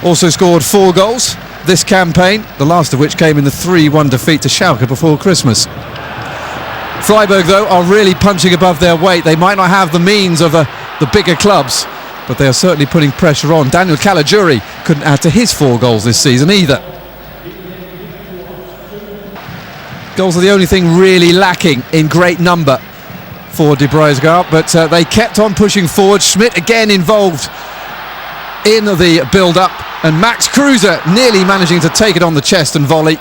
also scored 4 goals this campaign, the last of which came in the 3-1 defeat to Schalke before Christmas. Freiburg, though, are really punching above their weight. They might not have the means of the bigger clubs, but they are certainly putting pressure on. Daniel Caligiuri couldn't add to his 4 goals this season either. Goals are the only thing really lacking in great number for De Breisgart, but they kept on pushing forward. Schmidt again involved in the build-up, and Max Kruse nearly managing to take it on the chest and volley.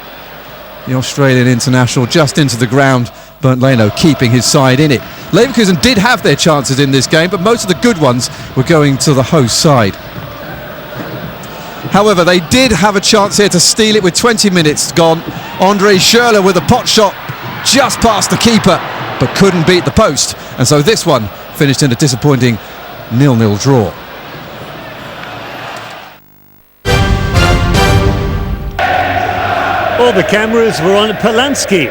The Australian international just into the ground, Bernd Leno keeping his side in it. Leverkusen did have their chances in this game, but most of the good ones were going to the host side. However, they did have a chance here to steal it with 20 minutes gone. Andre Schürrle with a pot shot just past the keeper, but couldn't beat the post. And so this one finished in a disappointing 0-0 draw. All the cameras were on Polanski.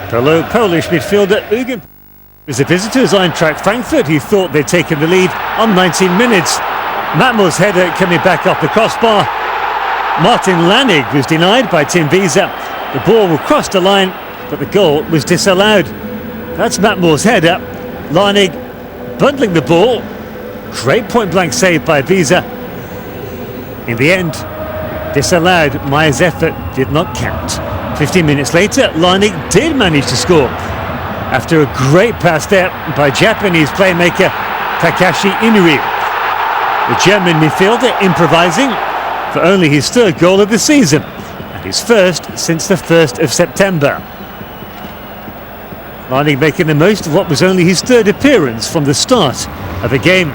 Polish midfielder Ugen was the visitors Eintracht Frankfurt, who thought they'd taken the lead on 19 minutes. Matmos' header coming back off the crossbar. Martin Lannig was denied by Tim Wiese. The ball crossed the line, but the goal was disallowed. That's Matmos' header. Lannig bundling the ball. Great point-blank save by Wiese. In the end, disallowed. Meyer's effort did not count. 15 minutes later, Lannig did manage to score after a great pass there by Japanese playmaker Takashi Inui. The German midfielder improvising for only his 3rd goal of the season and his 1st since the 1st of September. Lannig making the most of what was only his 3rd appearance from the start of the game.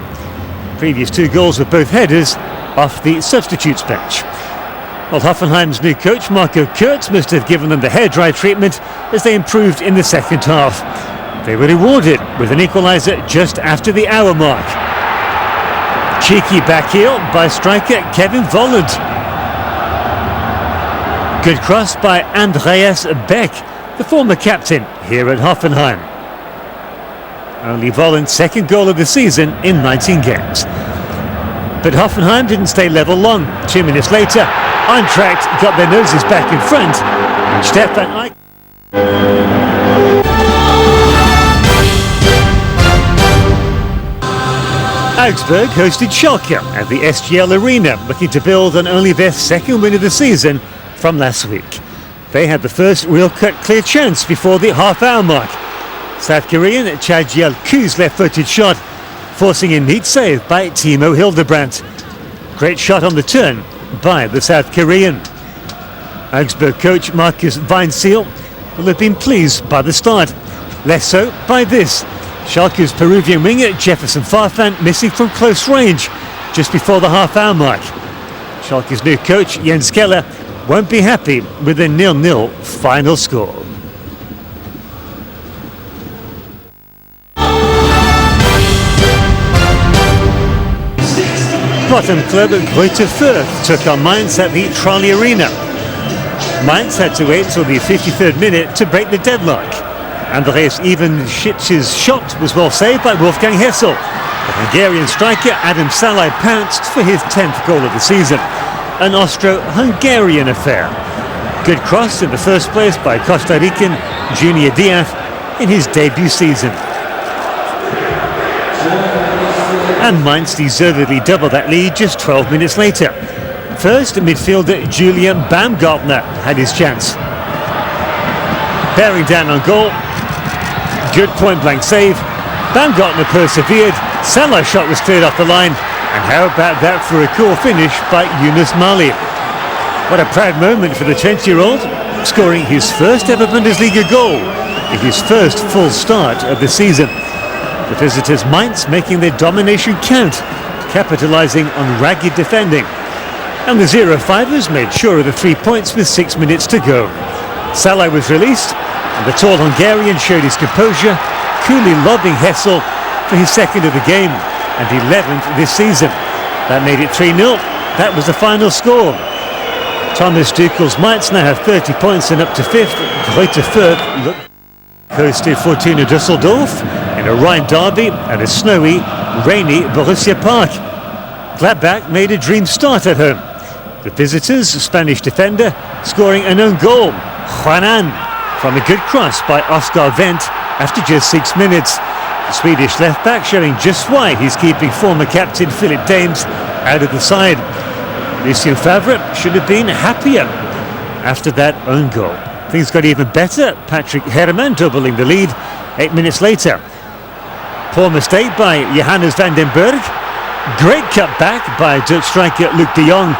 Previous 2 goals were both headers off the substitutes bench. Well, Hoffenheim's new coach Marco Kurz must have given them the hairdryer treatment as they improved in the second half. They were rewarded with an equaliser just after the hour mark. Cheeky back heel by striker Kevin Volland. Good cross by Andreas Beck, the former captain here at Hoffenheim. Only Volland's 2nd goal of the season in 19 games. But Hoffenheim didn't stay level long. 2 minutes later, Eintracht got their noses back in front, and Stefan Eich. Augsburg hosted Schalke at the SGL Arena, looking to build on only their 2nd win of the season from last week. They had the first real cut clear chance before the half-hour mark. South Korean Cha-Jiel Koo's left-footed shot, forcing a neat save by Timo Hildebrandt. Great shot on the turn by the South Korean. Augsburg coach Markus Weinziel will have been pleased by the start. Less so by this. Schalke's Peruvian winger Jefferson Farfan missing from close range just before the half-hour mark. Schalke's new coach Jens Keller won't be happy with a 0-0 final score. Bottom club Greuther Fürth took on Mainz at the Trolley Arena. Mainz had to wait till the 53rd minute to break the deadlock. Andreas Ivanschic's shot was well saved by Wolfgang Hessel. The Hungarian striker Adam Salai pounced for his 10th goal of the season. An Austro-Hungarian affair. Good cross in the first place by Costa Rican Junior Diaz in his debut season. And Mainz deservedly doubled that lead just 12 minutes later. First, midfielder Julian Baumgartner had his chance. Bearing down on goal. Good point-blank save. Baumgartner persevered. Salah's shot was cleared off the line. And how about that for a cool finish by Yunus Mali? What a proud moment for the 20-year-old, scoring his first ever Bundesliga goal in his first full start of the season. The visitors Mainz making their domination count, capitalising on ragged defending. And the 0-5ers made sure of the 3 points with 6 minutes to go. Salah was released, and the tall Hungarian showed his composure, coolly lobbing Hessel for his 2nd of the game and 11th this season. That made it 3-0. That was the final score. Thomas Tuchel's Mainz now have 30 points and up to 5th. Greuther Fürth hosted Fortuna Düsseldorf in a Rhine derby at a snowy, rainy Borussia Park. Gladbach made a dream start at home. The visitors, Spanish defender, scoring an own goal. Juanan from a good cross by Oscar Wendt after just 6 minutes. The Swedish left-back showing just why he's keeping former captain Philip Dames out of the side. Lucien Favre should have been happier after that own goal. Things got even better. Patrick Herrmann doubling the lead 8 minutes later. Poor mistake by Johannes van den Berg. Great cut back by Dutch striker Luc de Jong.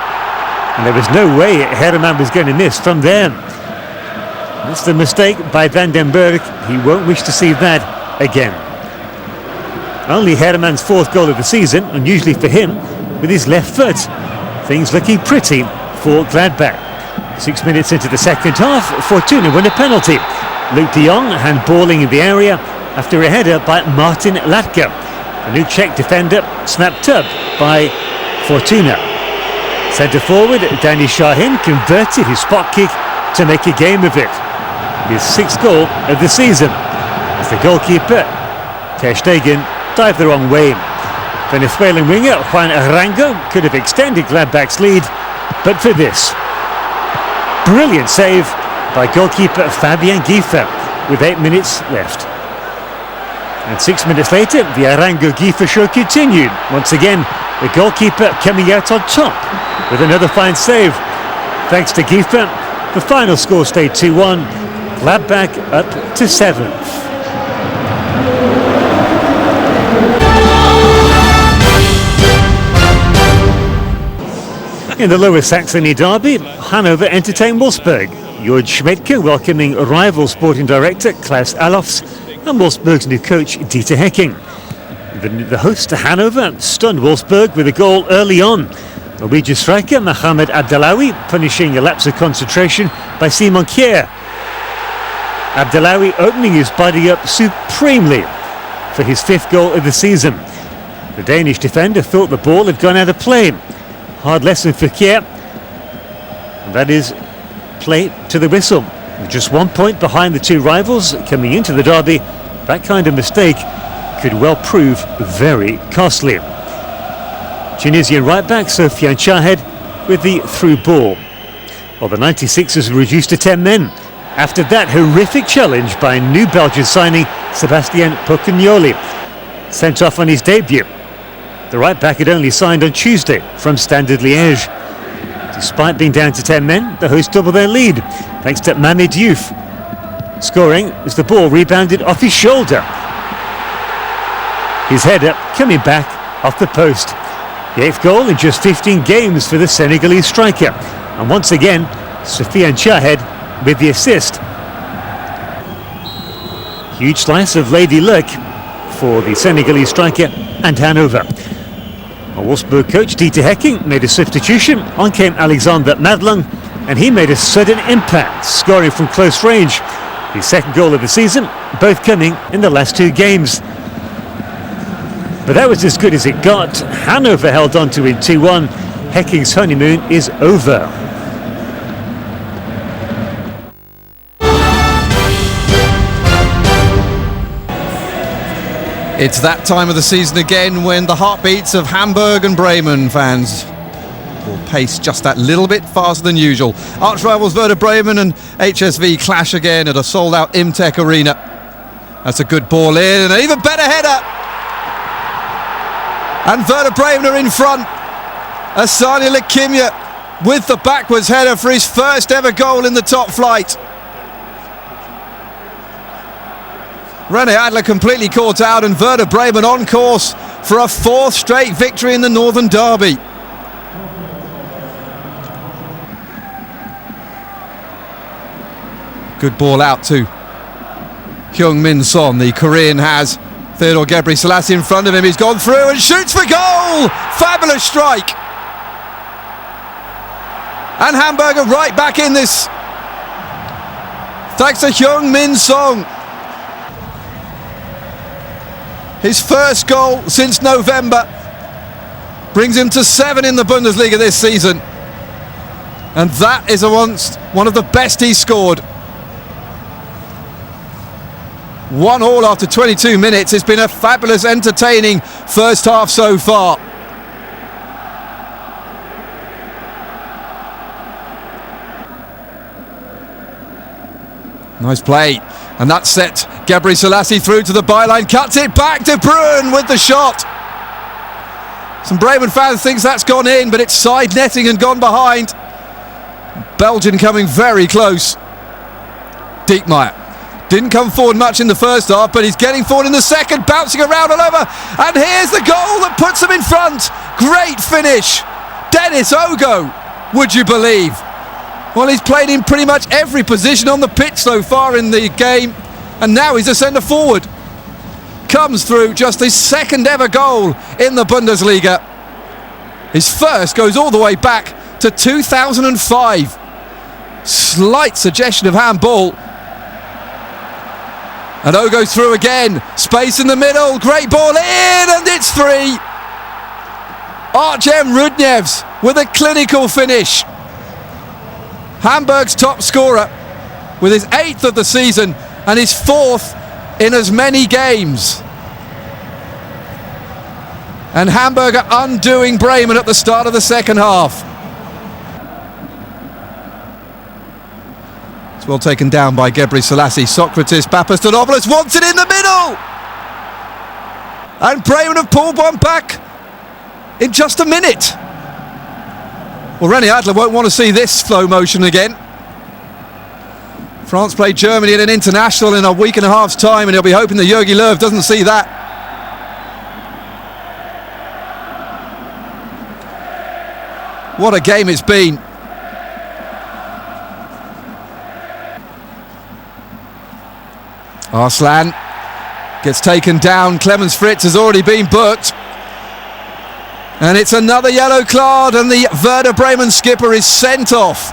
And there was no way Herrmann was going to miss from there. That's the mistake by Van den Berg. He won't wish to see that again. Only Herrmann's 4th goal of the season, unusually for him, with his left foot. Things looking pretty for Gladbach. 6 minutes into the second half, Fortuna win a penalty. Luc de Jong handballing in the area after a header by Martin Latka. The new Czech defender snapped up by Fortuna. Centre forward Danny Shahin converted his spot kick to make a game of it. His 6th goal of the season, as the goalkeeper Ter Stegen dived the wrong way. Venezuelan winger Juan Arango could have extended Gladbach's lead, but for this. Brilliant save by goalkeeper Fabian Giefer with 8 minutes left. And 6 minutes later, the Arango-Giefer show continued. Once again, the goalkeeper coming out on top with another fine save. Thanks to Giefer, the final score stayed 2-1. Gladbach up to 7th. In the Lower Saxony derby, Hanover entertained Wolfsburg. Jörg Schmedke welcoming rival sporting director Klaus Allofs and Wolfsburg's new coach Dieter Hecking. The host Hanover stunned Wolfsburg with a goal early on. Norwegian striker Mohamed Abdellaoui punishing a lapse of concentration by Simon Kjær. Abdellaoui opening his body up supremely for his 5th goal of the season. The Danish defender thought the ball had gone out of play. Hard lesson for Kjær. And that is play to the whistle. With just 1 point behind the two rivals coming into the derby, that kind of mistake could well prove very costly. Tunisian right-back Sofiane Chahed with the through ball. Well, the 96ers were reduced to 10 men after that horrific challenge by new Belgian signing Sébastien Pocagnoli, sent off on his debut. The right-back had only signed on Tuesday from Standard Liège. Despite being down to 10 men, the hosts doubled their lead thanks to Mamed Diouf scoring as the ball rebounded off his shoulder. His header coming back off the post. The 8th goal in just 15 games for the Senegalese striker. And once again, Sofiane Chahed with the assist. Huge slice of lady luck for the Senegalese striker and Hanover. Wolfsburg coach Dieter Hecking made a substitution. On came Alexander Madlung, and he made a sudden impact, scoring from close range. His 2nd goal of the season, both coming in the last 2 games. But that was as good as it got. Hanover held on to win 2-1. Hecking's honeymoon is over. It's that time of the season again when the heartbeats of Hamburg and Bremen fans will pace just that little bit faster than usual. Arch rivals Werder Bremen and HSV clash again at a sold-out Imtech Arena. That's a good ball in and an even better header. And Werder Bremen are in front. Asani Lekimya with the backwards header for his 1st ever goal in the top flight. René Adler completely caught out, and Werder Bremen on course for a 4th straight victory in the Northern Derby. Good ball out to Heung-min Son. The Korean has Theodore Gebrselassie in front of him. He's gone through and shoots for goal! Fabulous strike! And Hamburg are right back in this. Thanks to Heung-min Son. His 1st goal since November brings him to 7 in the Bundesliga this season. And that is one of the best he's scored. 1-1 after 22 minutes. It's been a fabulous, entertaining first half so far. Nice play. And that set Gebre Selassie through to the byline, cuts it back to Bruyne with the shot. Some Bremen fans thinks that's gone in, but it's side netting and gone behind. Belgian coming very close. Diekmeyer didn't come forward much in the first half, but he's getting forward in the second, bouncing around all over. And here's the goal that puts them in front. Great finish. Dennis Ogo, would you believe? Well, he's played in pretty much every position on the pitch so far in the game, and now he's a centre forward. Comes through just his second ever goal in the Bundesliga. His first goes all the way back to 2005. Slight suggestion of handball. And Ogo's through again. Space in the middle. Great ball in, and it's 3. Artem Rudnevs with a clinical finish. Hamburg's top scorer with his 8th of the season and his 4th in as many games. And Hamburg are undoing Bremen at the start of the second half. It's well taken down by Gebre Selassie. Socrates Papastanopoulos wants it in the middle! And Bremen have pulled one back in just a minute. Well, René Adler won't want to see this slow motion again. France play Germany in an international in a week and a half's time, and he'll be hoping that Jogi Löw doesn't see that. What a game it's been. Arslan gets taken down. Clemens Fritz has already been booked. And it's another yellow card, and the Werder Bremen skipper is sent off.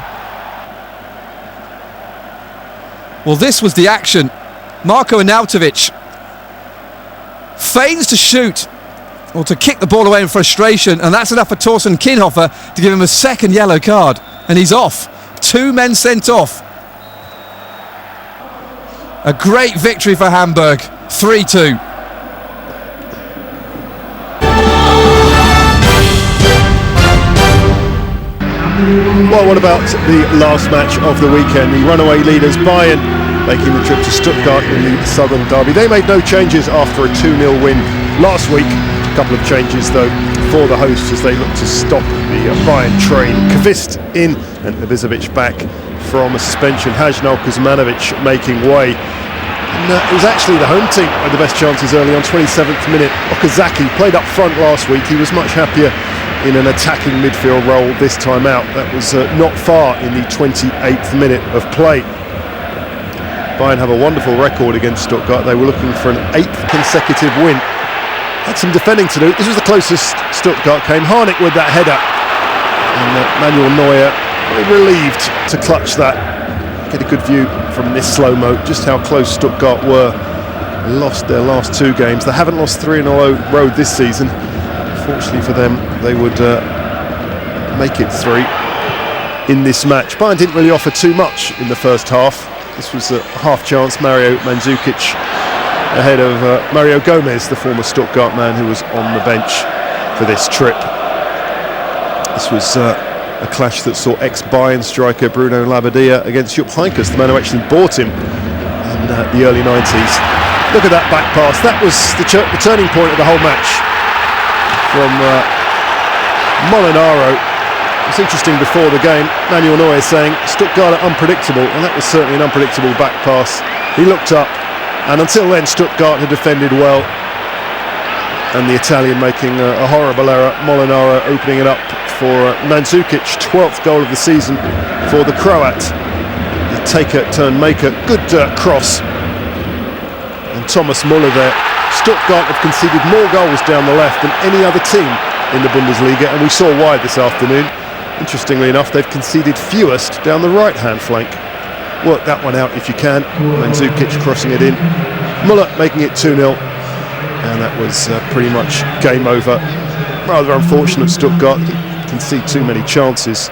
Well, this was the action. Marko Arnautovic feigns to shoot, or to kick the ball away in frustration, and that's enough for Thorsten Kinhofer to give him a second yellow card, and he's off. 2 men sent off. A great victory for Hamburg, 3-2. Well, what about the last match of the weekend? The runaway leaders Bayern making the trip to Stuttgart in the Southern Derby. They made no changes after a 2-0 win last week. A couple of changes though for the hosts as they look to stop the Bayern train. Kvist in and Ibisevic back from a suspension. Hajnal Kuzmanovic making way. And it was actually the home team had the best chances early on. 27th minute. Okazaki played up front last week. He was much happier in an attacking midfield role this time out. That was not far in the 28th minute of play. Bayern have a wonderful record against Stuttgart. They were looking for an 8th consecutive win. Had some defending to do. This was the closest Stuttgart came. Harnik with that header. And Manuel Neuer relieved to clutch that. Get a good view from this slow-mo just how close Stuttgart were. Lost their last 2 games. They haven't lost 3 in a row this season. Fortunately for them, they would make it 3 in this match. Bayern didn't really offer too much in the first half. This was a half chance. Mario Mandzukic ahead of Mario Gomez, the former Stuttgart man who was on the bench for this trip. This was a clash that saw ex-Bayern striker Bruno Labbadia against Jupp Heynckes, the man who actually bought him in the early 90s. Look at that back pass. That was the turning point of the whole match. From Molinaro. It's interesting before the game, Manuel Neuer saying Stuttgart are unpredictable, and that was certainly an unpredictable back pass. He looked up, and until then Stuttgart had defended well, and the Italian making a horrible error. Molinaro opening it up for Mandzukic, 12th goal of the season for the Croat. The taker turned maker, good cross, and Thomas Müller there. Stuttgart have conceded more goals down the left than any other team in the Bundesliga, and we saw why this afternoon. Interestingly enough, they've conceded fewest down the right-hand flank. Work that one out if you can. Mandzukic crossing it in. Müller making it 2-0, and that was pretty much game over. Rather unfortunate Stuttgart, concede too many chances.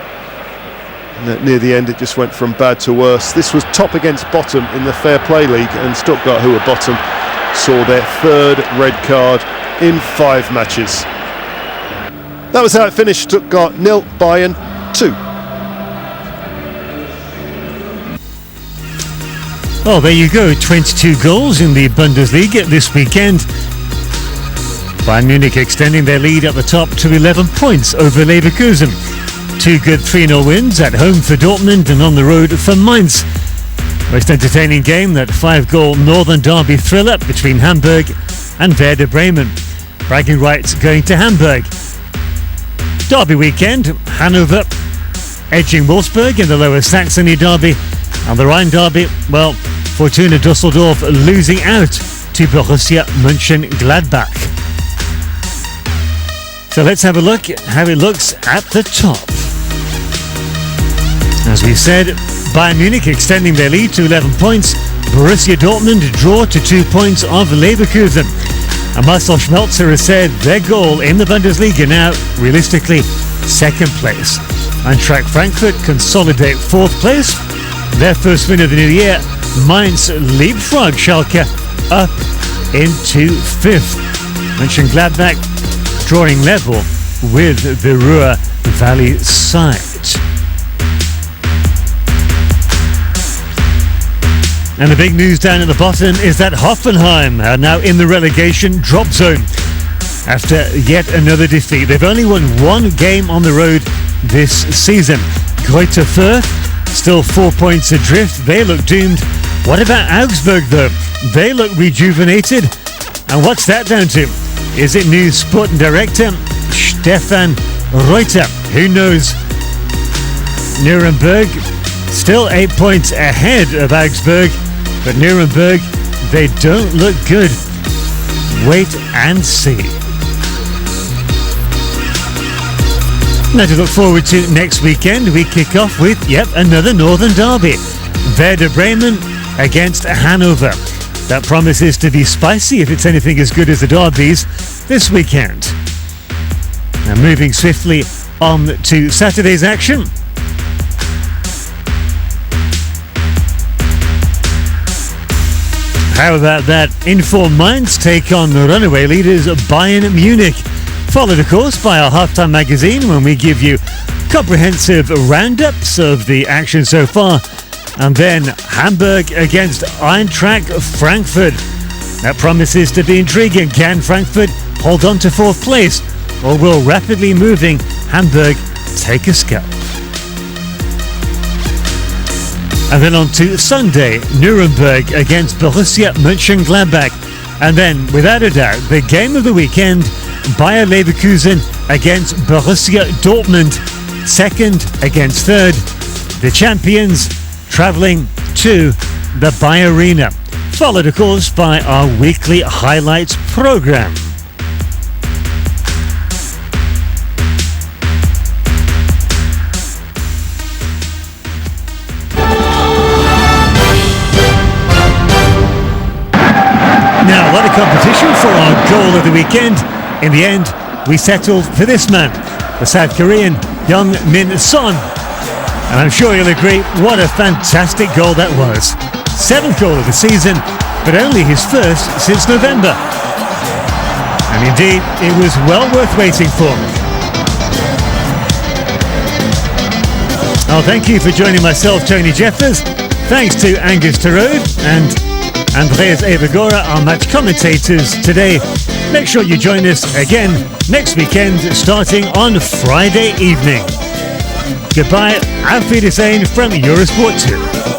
And near the end it just went from bad to worse. This was top against bottom in the Fair Play League, and Stuttgart, who were bottom, saw their 3rd red card in 5 matches. That was how it finished. Stuttgart 0, Bayern 2. Well, there you go, 22 goals in the Bundesliga this weekend. Bayern Munich extending their lead at the top to 11 points over Leverkusen. 2 good 3-0 wins at home for Dortmund and on the road for Mainz. Most entertaining game, that 5-goal Northern Derby thriller between Hamburg and Werder Bremen. Bragging rights going to Hamburg. Derby weekend, Hanover edging Wolfsburg in the Lower Saxony derby. And the Rhine derby, well, Fortuna Düsseldorf losing out to Borussia Mönchengladbach. So let's have a look at how it looks at the top. As we said, Bayern Munich extending their lead to 11 points. Borussia Dortmund draw to 2 points of Leverkusen. And Marcel Schmelzer has said their goal in the Bundesliga now, realistically, second place. Eintracht Frankfurt consolidate fourth place. Their first win of the new year, Mainz leapfrog Schalke up into fifth. Mönchengladbach drawing level with the Ruhr Valley side. And the big news down at the bottom is that Hoffenheim are now in the relegation drop zone after yet another defeat. They've only won one game on the road this season. Greuther Fürth still 4 points adrift. They look doomed. What about Augsburg though? They look rejuvenated. And what's that down to? Is it new sporting director Stefan Reuter? Who knows? Nuremberg still 8 points ahead of Augsburg, but Nuremberg, they don't look good. Wait and see. Now to look forward to next weekend, we kick off with yet another Northern derby. Werder Bremen against Hanover. That promises to be spicy if it's anything as good as the derbies this weekend. Now moving swiftly on to Saturday's action. How about that? Informed Mainz take on the runaway leaders Bayern Munich. Followed, of course, by our halftime magazine when we give you comprehensive roundups of the action so far. And then Hamburg against Eintracht Frankfurt. That promises to be intriguing. Can Frankfurt hold on to fourth place? Or will rapidly moving Hamburg take a scalp? And then on to Sunday, Nuremberg against Borussia Mönchengladbach. And then, without a doubt, the game of the weekend, Bayer Leverkusen against Borussia Dortmund. Second against third. The champions travelling to the Bayer Arena. Followed, of course, by our weekly highlights programme. Now, a lot of competition for our goal of the weekend. In the end, we settled for this man, the South Korean Young Min Son. And I'm sure you'll agree, what a fantastic goal that was. 7th goal of the season, but only his first since November. And indeed, it was well worth waiting for. Oh, thank you for joining myself, Tony Jeffers. Thanks to Angus Terode and Andreas Evagora, our match commentators today. Make sure you join us again next weekend, starting on Friday evening. Goodbye, Auf Wiedersehen from Eurosport 2.